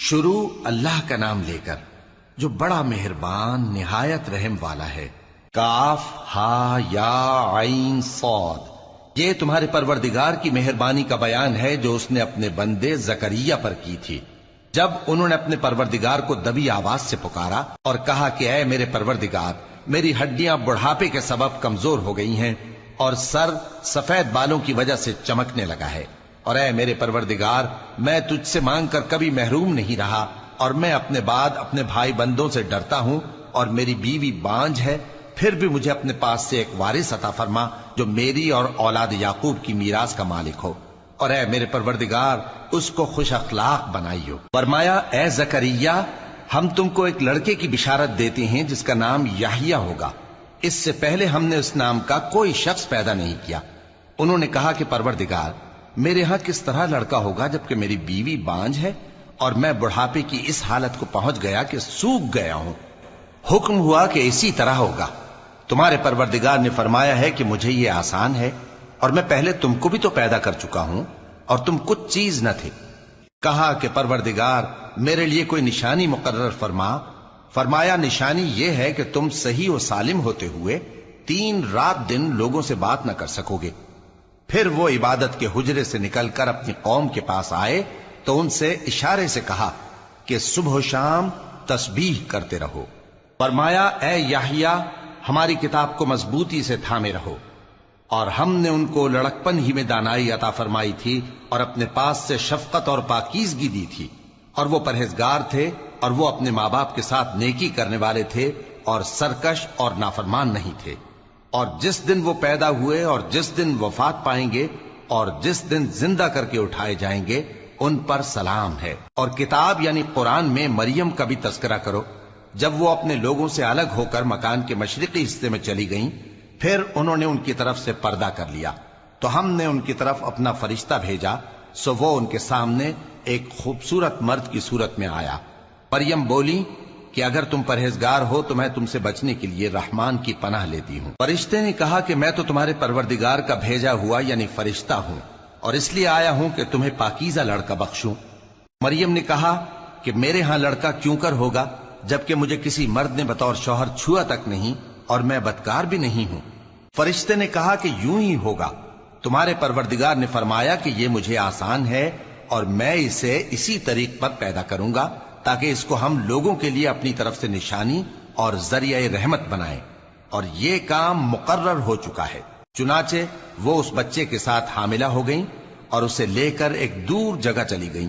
شروع اللہ کا نام لے کر جو بڑا مہربان نہایت رحم والا ہے۔ کاف ہا یا عین صاد، یہ تمہارے پروردگار کی مہربانی کا بیان ہے جو اس نے اپنے بندے زکریا پر کی تھی جب انہوں نے اپنے پروردگار کو دبی آواز سے پکارا اور کہا کہ اے میرے پروردگار، میری ہڈیاں بڑھاپے کے سبب کمزور ہو گئی ہیں اور سر سفید بالوں کی وجہ سے چمکنے لگا ہے، اور اے میرے پروردگار، میں تجھ سے مانگ کر کبھی محروم نہیں رہا، اور میں اپنے بعد اپنے بھائی بندوں سے ڈرتا ہوں، اور میری بیوی بانجھ ہے، پھر بھی مجھے اپنے پاس سے ایک وارث عطا فرما جو میری اور اولاد یعقوب کی میراث کا مالک ہو، اور اے میرے پروردگار اس کو خوش اخلاق بنائیو۔ فرمایا اے زکریا، ہم تم کو ایک لڑکے کی بشارت دیتے ہیں جس کا نام یحییٰ ہوگا، اس سے پہلے ہم نے اس نام کا کوئی شخص پیدا نہیں کیا۔ انہوں نے کہا کہ پروردگار، میرے ہاں کس طرح لڑکا ہوگا جبکہ میری بیوی بانجھ ہے اور میں بڑھاپے کی اس حالت کو پہنچ گیا کہ سوکھ گیا ہوں۔ حکم ہوا کہ اسی طرح ہوگا۔ تمہارے پروردگار نے فرمایا ہے کہ مجھے یہ آسان ہے، اور میں پہلے تم کو بھی تو پیدا کر چکا ہوں اور تم کچھ چیز نہ تھے۔ کہا کہ پروردگار میرے لیے کوئی نشانی مقرر فرما۔ فرمایا نشانی یہ ہے کہ تم صحیح و سالم ہوتے ہوئے 3 رات دن لوگوں سے بات نہ کر سکو گے۔ پھر وہ عبادت کے حجرے سے نکل کر اپنی قوم کے پاس آئے تو ان سے اشارے سے کہا کہ صبح و شام تسبیح کرتے رہو۔ فرمایا اے یحییٰ، ہماری کتاب کو مضبوطی سے تھامے رہو، اور ہم نے ان کو لڑکپن ہی میں دانائی عطا فرمائی تھی اور اپنے پاس سے شفقت اور پاکیزگی دی تھی، اور وہ پرہیزگار تھے اور وہ اپنے ماں باپ کے ساتھ نیکی کرنے والے تھے اور سرکش اور نافرمان نہیں تھے۔ اور جس دن وہ پیدا ہوئے اور جس دن وفات پائیں گے اور جس دن زندہ کر کے اٹھائے جائیں گے ان پر سلام ہے۔ اور کتاب یعنی قرآن میں مریم کا بھی تذکرہ کرو، جب وہ اپنے لوگوں سے الگ ہو کر مکان کے مشرقی حصے میں چلی گئیں، پھر انہوں نے ان کی طرف سے پردہ کر لیا تو ہم نے ان کی طرف اپنا فرشتہ بھیجا، سو وہ ان کے سامنے ایک خوبصورت مرد کی صورت میں آیا۔ مریم بولی کہ اگر تم پرہیزگار ہو تو میں تم سے بچنے کے لیے رحمان کی پناہ لیتی ہوں۔ فرشتے نے کہا کہ میں تو تمہارے پروردگار کا بھیجا ہوا یعنی فرشتہ ہوں، اور اس لیے آیا ہوں کہ تمہیں پاکیزہ لڑکا بخشوں۔ مریم نے کہا کہ میرے ہاں لڑکا کیوں کر ہوگا جبکہ مجھے کسی مرد نے بطور شوہر چھوا تک نہیں اور میں بدکار بھی نہیں ہوں۔ فرشتے نے کہا کہ یوں ہی ہوگا۔ تمہارے پروردگار نے فرمایا کہ یہ مجھے آسان ہے اور میں اسے اسی طریق پر پیدا کروں گا تاکہ اس کو ہم لوگوں کے لیے اپنی طرف سے نشانی اور ذریعہ رحمت بنائیں، اور یہ کام مقرر ہو چکا ہے۔ چنانچہ وہ اس بچے کے ساتھ حاملہ ہو گئیں اور اسے لے کر ایک دور جگہ چلی گئیں۔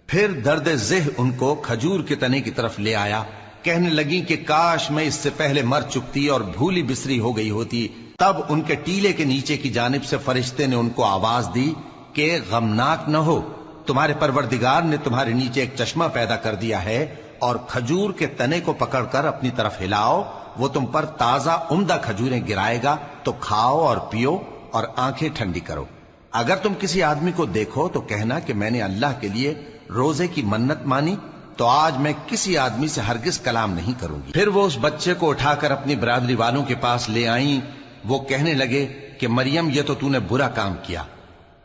پھر درد ذہ ان کو کھجور کے تنے کی طرف لے آیا، کہنے لگیں کہ کاش میں اس سے پہلے مر چکتی اور بھولی بسری ہو گئی ہوتی۔ تب ان کے ٹیلے کے نیچے کی جانب سے فرشتے نے ان کو آواز دی کہ غمناک نہ ہو، تمہارے پروردگار نے تمہارے نیچے ایک چشمہ پیدا کر دیا ہے، اور کھجور کے تنے کو پکڑ کر اپنی طرف ہلاؤ، وہ تم پر تازہ عمدہ کھجوریں گرائے گا، تو کھاؤ اور پیو اور آنکھیں ٹھنڈی کرو۔ اگر تم کسی آدمی کو دیکھو تو کہنا کہ میں نے اللہ کے لیے روزے کی منت مانی، تو آج میں کسی آدمی سے ہرگز کلام نہیں کروں گی۔ پھر وہ اس بچے کو اٹھا کر اپنی برادری والوں کے پاس لے آئیں۔ وہ کہنے لگے کہ مریم یہ تو نے برا کام کیا۔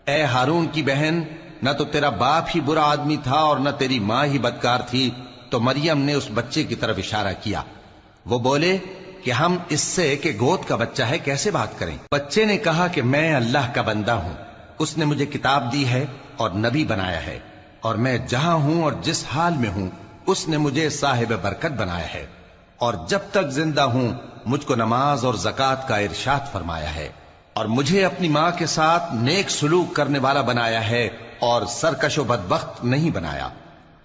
اے ہارون کی بہن، نہ تو تیرا باپ ہی برا آدمی تھا اور نہ تیری ماں ہی بدکار تھی۔ تو مریم نے اس بچے کی طرف اشارہ کیا۔ وہ بولے کہ ہم اس سے کہ گود کا بچہ ہے کیسے بات کریں؟ بچے نے کہا کہ میں اللہ کا بندہ ہوں، اس نے مجھے کتاب دی ہے اور نبی بنایا ہے، اور میں جہاں ہوں اور جس حال میں ہوں اس نے مجھے صاحب برکت بنایا ہے، اور جب تک زندہ ہوں مجھ کو نماز اور زکوٰۃ کا ارشاد فرمایا ہے، اور مجھے اپنی ماں کے ساتھ نیک سلوک کرنے والا بنایا ہے اور سرکش و بدبخت نہیں بنایا،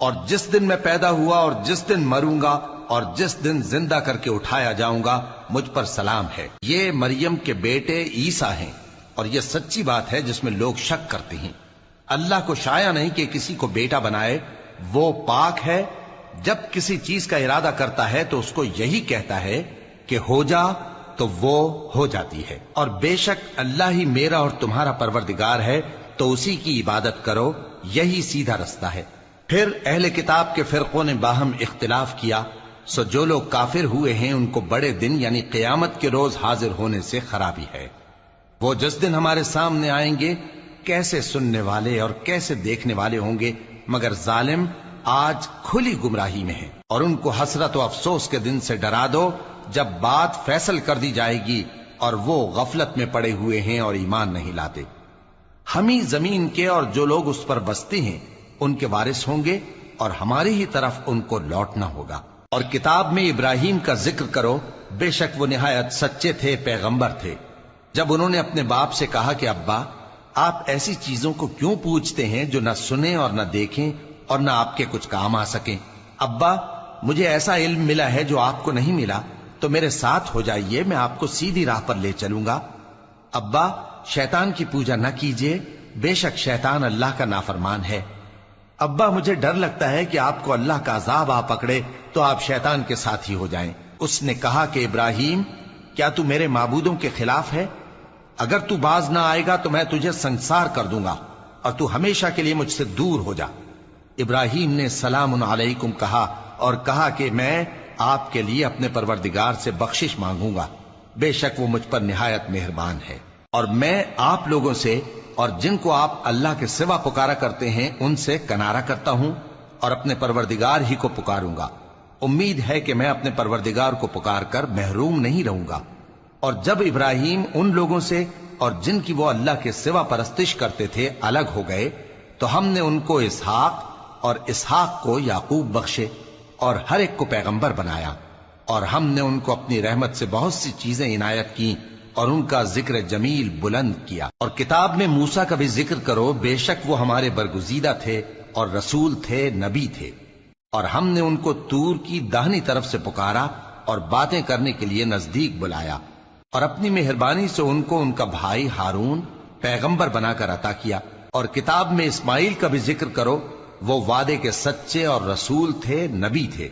اور جس دن میں پیدا ہوا اور جس دن مروں گا اور جس دن زندہ کر کے اٹھایا جاؤں گا مجھ پر سلام ہے۔ یہ مریم کے بیٹے عیسیٰ ہیں، اور یہ سچی بات ہے جس میں لوگ شک کرتے ہیں۔ اللہ کو شایع نہیں کہ کسی کو بیٹا بنائے، وہ پاک ہے، جب کسی چیز کا ارادہ کرتا ہے تو اس کو یہی کہتا ہے کہ ہو جا تو وہ ہو جاتی ہے، اور بے شک اللہ ہی میرا اور تمہارا پروردگار ہے، تو اسی کی عبادت کرو، یہی سیدھا رستہ ہے۔ پھر اہل کتاب کے فرقوں نے باہم اختلاف کیا، سو جو لوگ کافر ہوئے ہیں ان کو بڑے دن یعنی قیامت کے روز حاضر ہونے سے خرابی ہے۔ وہ جس دن ہمارے سامنے آئیں گے کیسے سننے والے اور کیسے دیکھنے والے ہوں گے، مگر ظالم آج کھلی گمراہی میں ہیں، اور ان کو حسرت و افسوس کے دن سے ڈرا دو جب بات فیصل کر دی جائے گی اور وہ غفلت میں پڑے ہوئے ہیں اور ایمان نہیں لاتے۔ ہم ہی زمین کے اور جو لوگ اس پر بستے ہیں ان کے وارث ہوں گے، اور ہماری ہی طرف ان کو لوٹنا ہوگا۔ اور کتاب میں ابراہیم کا ذکر کرو، بے شک وہ نہایت سچے تھے، پیغمبر تھے۔ جب انہوں نے اپنے باپ سے کہا کہ ابا، آپ ایسی چیزوں کو کیوں پوچھتے ہیں جو نہ سنیں اور نہ دیکھیں اور نہ آپ کے کچھ کام آ سکیں؟ ابا، مجھے ایسا علم ملا ہے جو آپ کو نہیں ملا، تو میرے ساتھ ہو جائیے، میں آپ کو سیدھی راہ پر لے چلوں گا۔ ابا، شیطان کی پوجا نہ کیجیے، بے شک شیطان اللہ کا نافرمان ہے۔ ابا، مجھے ڈر لگتا ہے کہ آپ کو اللہ کا عذاب آ پکڑے تو آپ شیطان کے ساتھی ہو جائیں۔ اس نے کہا کہ ابراہیم، کیا تو میرے معبودوں کے خلاف ہے؟ اگر تو باز نہ آئے گا تو میں تجھے سنسار کر دوں گا، اور تو ہمیشہ کے لیے مجھ سے دور ہو جا۔ ابراہیم نے سلام علیکم کہا اور کہا کہ میں آپ کے لیے اپنے پروردگار سے بخشش مانگوں گا، بے شک وہ مجھ پر نہایت مہربان ہے۔ اور میں آپ لوگوں سے اور جن کو آپ اللہ کے سوا پکارا کرتے ہیں ان سے کنارہ کرتا ہوں اور اپنے پروردگار ہی کو پکاروں گا۔ امید ہے کہ میں اپنے پروردگار کو پکار کر محروم نہیں رہوں گا۔ اور جب ابراہیم ان لوگوں سے اور جن کی وہ اللہ کے سوا پرستش کرتے تھے الگ ہو گئے تو ہم نے ان کو اسحاق اور اسحاق کو یعقوب بخشے اور ہر ایک کو پیغمبر بنایا، اور ہم نے ان کو اپنی رحمت سے بہت سی چیزیں عنایت کی اور ان کا ذکر جمیل بلند کیا۔ اور کتاب میں موسیٰ کا بھی ذکر کرو، بے شک وہ ہمارے برگزیدہ تھے اور رسول تھے، نبی تھے، اور ہم نے ان کو طور کی داہنی طرف سے پکارا اور باتیں کرنے کے لیے نزدیک بلایا، اور اپنی مہربانی سے ان کو ان کا بھائی ہارون پیغمبر بنا کر عطا کیا۔ اور کتاب میں اسماعیل کا بھی ذکر کرو، وہ وعدے کے سچے اور رسول تھے، نبی تھے،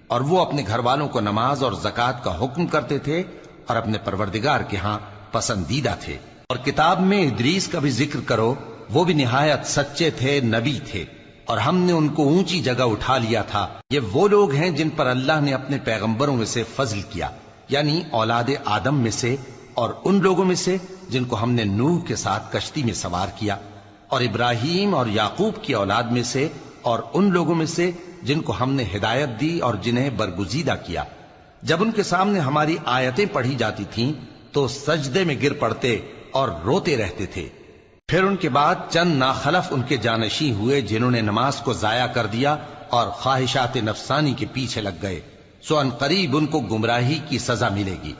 اور وہ اپنے گھر والوں کو نماز اور زکوٰۃ کا حکم کرتے تھے اور اپنے پروردگار کے ہاں پسندیدہ تھے۔ اور کتاب میں ادریس کا بھی ذکر کرو، وہ بھی نہایت سچے تھے، نبی تھے، اور ہم نے ان کو اونچی جگہ اٹھا لیا تھا۔ یہ وہ لوگ ہیں جن پر اللہ نے اپنے پیغمبروں میں سے فضل کیا، یعنی اولاد آدم میں سے، اور ان لوگوں میں سے جن کو ہم نے نوح کے ساتھ کشتی میں سوار کیا، اور ابراہیم اور یعقوب کی اولاد میں سے، اور ان لوگوں میں سے جن کو ہم نے ہدایت دی اور جنہیں برگزیدہ کیا۔ جب ان کے سامنے ہماری آیتیں پڑھی جاتی تھیں تو سجدے میں گر پڑتے اور روتے رہتے تھے۔ پھر ان کے بعد چند ناخلف ان کے جانشیں ہوئے جنہوں نے نماز کو ضائع کر دیا اور خواہشات نفسانی کے پیچھے لگ گئے، سو ان قریب ان کو گمراہی کی سزا ملے گی۔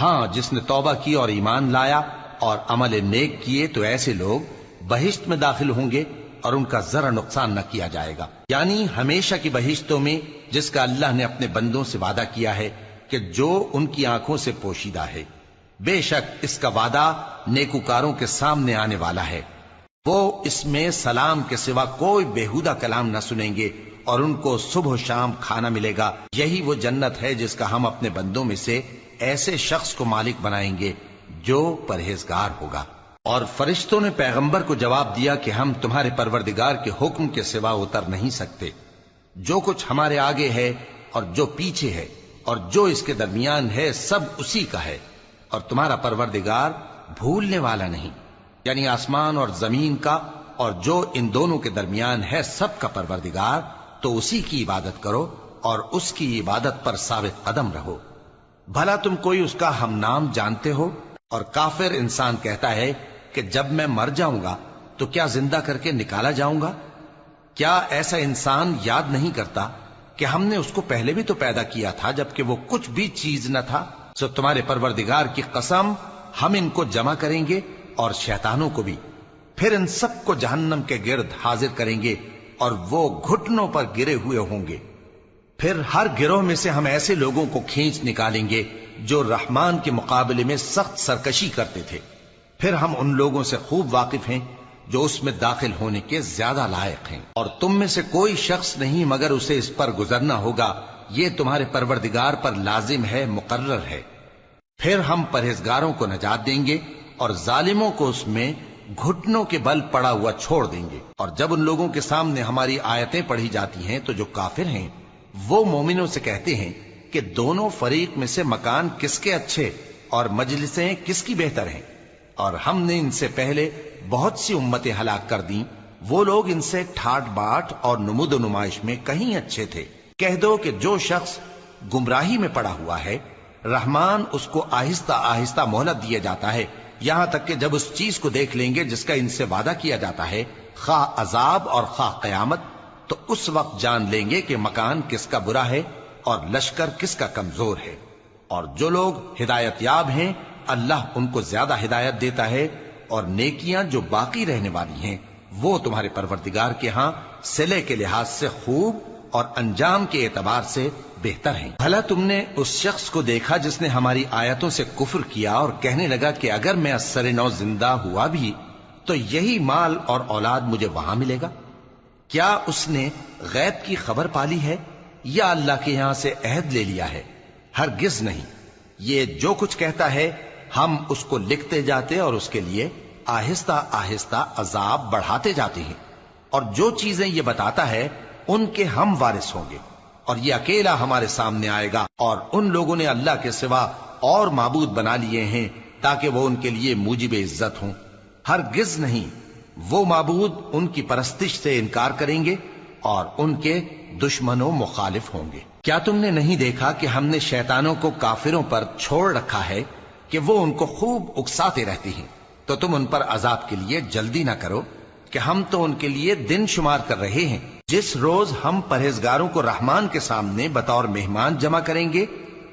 ہاں، جس نے توبہ کی اور ایمان لایا اور عمل نیک کیے تو ایسے لوگ بہشت میں داخل ہوں گے اور ان کا ذرا نقصان نہ کیا جائے گا، یعنی ہمیشہ کی بہشتوں میں، جس کا اللہ نے اپنے بندوں سے وعدہ کیا ہے کہ جو ان کی آنکھوں سے پوشیدہ ہے۔ بے شک اس کا وعدہ نیکوکاروں کے سامنے آنے والا ہے، وہ اس میں سلام کے سوا کوئی بیہودہ کلام نہ سنیں گے، اور ان کو صبح و شام کھانا ملے گا۔ یہی وہ جنت ہے جس کا ہم اپنے بندوں میں سے ایسے شخص کو مالک بنائیں گے جو پرہیزگار ہوگا۔ اور فرشتوں نے پیغمبر کو جواب دیا کہ ہم تمہارے پروردگار کے حکم کے سوا اتر نہیں سکتے۔ جو کچھ ہمارے آگے ہے اور جو پیچھے ہے اور جو اس کے درمیان ہے سب اسی کا ہے، اور تمہارا پروردگار بھولنے والا نہیں، یعنی آسمان اور زمین کا اور جو ان دونوں کے درمیان ہے سب کا پروردگار، تو اسی کی عبادت کرو اور اس کی عبادت پر ثابت قدم رہو۔ بھلا تم کوئی اس کا ہم نام جانتے ہو؟ اور کافر انسان کہتا ہے کہ جب میں مر جاؤں گا تو کیا زندہ کر کے نکالا جاؤں گا؟ کیا ایسا انسان یاد نہیں کرتا کہ ہم نے اس کو پہلے بھی تو پیدا کیا تھا جبکہ وہ کچھ بھی چیز نہ تھا؟ سو تمہارے پروردگار کی قسم، ہم ان کو جمع کریں گے اور شیطانوں کو بھی، پھر ان سب کو جہنم کے گرد حاضر کریں گے اور وہ گھٹنوں پر گرے ہوئے ہوں گے۔ پھر ہر گروہ میں سے ہم ایسے لوگوں کو کھینچ نکالیں گے جو رحمان کے مقابلے میں سخت سرکشی کرتے تھے۔ پھر ہم ان لوگوں سے خوب واقف ہیں جو اس میں داخل ہونے کے زیادہ لائق ہیں، اور تم میں سے کوئی شخص نہیں مگر اسے اس پر گزرنا ہوگا، یہ تمہارے پروردگار پر لازم ہے، مقرر ہے۔ پھر ہم پرہیزگاروں کو نجات دیں گے اور ظالموں کو اس میں گھٹنوں کے بل پڑا ہوا چھوڑ دیں گے۔ اور جب ان لوگوں کے سامنے ہماری آیتیں پڑھی جاتی ہیں تو جو کافر ہیں وہ مومنوں سے کہتے ہیں کہ دونوں فریق میں سے مکان کس کے اچھے اور مجلسیں کس کی بہتر ہیں، اور ہم نے ان سے پہلے بہت سی امتیں ہلاک کر دیں وہ لوگ ان سے ٹھاٹ باٹ اور نمود و نمائش میں کہیں اچھے تھے۔ کہہ دو کہ جو شخص گمراہی میں پڑا ہوا ہے، رحمان اس کو آہستہ آہستہ مہلت دیا جاتا ہے، یہاں تک کہ جب اس چیز کو دیکھ لیں گے جس کا ان سے وعدہ کیا جاتا ہے، خواہ عذاب اور خواہ قیامت، تو اس وقت جان لیں گے کہ مکان کس کا برا ہے اور لشکر کس کا کمزور ہے۔ اور جو لوگ ہدایت یاب ہیں، اللہ ان کو زیادہ ہدایت دیتا ہے، اور نیکیاں جو باقی رہنے والی ہیں وہ تمہارے پروردگار کے ہاں صلے کے لحاظ سے خوب اور انجام کے اعتبار سے بہتر ہیں۔ بھلا تم نے اس شخص کو دیکھا جس نے ہماری آیتوں سے کفر کیا اور کہنے لگا کہ اگر میں ازسر نو زندہ ہوا بھی تو یہی مال اور اولاد مجھے وہاں ملے گا؟ کیا اس نے غیب کی خبر پالی ہے یا اللہ کے یہاں سے عہد لے لیا ہے؟ ہرگز نہیں۔ یہ جو کچھ کہتا ہے ہم اس کو لکھتے جاتے اور اس کے لیے آہستہ آہستہ عذاب بڑھاتے جاتے ہیں، اور جو چیزیں یہ بتاتا ہے ان کے ہم وارث ہوں گے، اور یہ اکیلا ہمارے سامنے آئے گا، اور ان لوگوں نے اللہ کے سوا اور معبود بنا لیے ہیں تاکہ وہ ان کے لیے موجب عزت ہوں۔ ہرگز نہیں، وہ معبود ان کی پرستش سے انکار کریں گے اور ان کے دشمن و مخالف ہوں گے۔ کیا تم نے نہیں دیکھا کہ ہم نے شیطانوں کو کافروں پر چھوڑ رکھا ہے کہ وہ ان کو خوب اکساتے رہتے ہیں؟ تو تم ان پر عذاب کے لیے جلدی نہ کرو کہ ہم تو ان کے لیے دن شمار کر رہے ہیں۔ جس روز ہم پرہیزگاروں کو رحمان کے سامنے بطور مہمان جمع کریں گے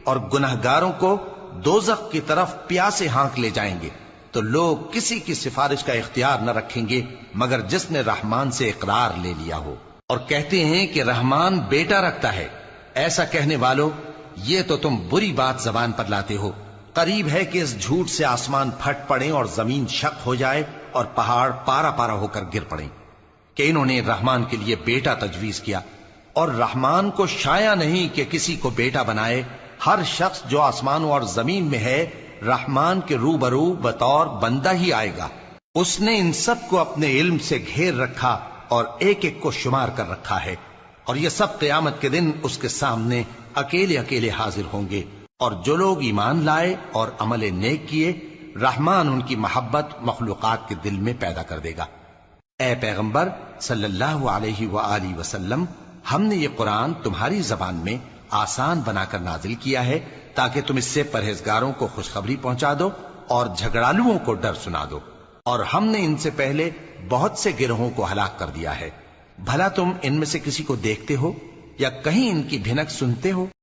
اور گناہگاروں کو دوزخ کی طرف پیاسے ہانک لے جائیں گے، تو لوگ کسی کی سفارش کا اختیار نہ رکھیں گے مگر جس نے رحمان سے اقرار لے لیا ہو۔ اور کہتے ہیں کہ رحمان بیٹا رکھتا ہے۔ ایسا کہنے والوں، یہ تو تم بری بات زبان پر لاتے ہو۔ قریب ہے کہ اس جھوٹ سے آسمان پھٹ پڑیں اور زمین شق ہو جائے اور پہاڑ پارا پارا ہو کر گر پڑیں کہ انہوں نے رحمان کے لیے بیٹا تجویز کیا، اور رحمان کو شایع نہیں کہ کسی کو بیٹا بنائے۔ ہر شخص جو آسمانوں اور زمین میں ہے رحمان کے روبرو بطور بندہ ہی آئے گا۔ اس نے ان سب کو اپنے علم سے گھیر رکھا اور ایک ایک کو شمار کر رکھا ہے، اور یہ سب قیامت کے دن اس کے سامنے اکیلے اکیلے حاضر ہوں گے۔ اور جو لوگ ایمان لائے اور عمل نیک کیے، رحمان ان کی محبت مخلوقات کے دل میں پیدا کر دے گا۔ اے پیغمبر صلی اللہ علیہ وآلہ وسلم، ہم نے یہ قرآن تمہاری زبان میں آسان بنا کر نازل کیا ہے تاکہ تم اس سے پرہیزگاروں کو خوشخبری پہنچا دو اور جھگڑالوؤں کو ڈر سنا دو۔ اور ہم نے ان سے پہلے بہت سے گروہوں کو ہلاک کر دیا ہے۔ بھلا تم ان میں سے کسی کو دیکھتے ہو یا کہیں ان کی بھنک سنتے ہو؟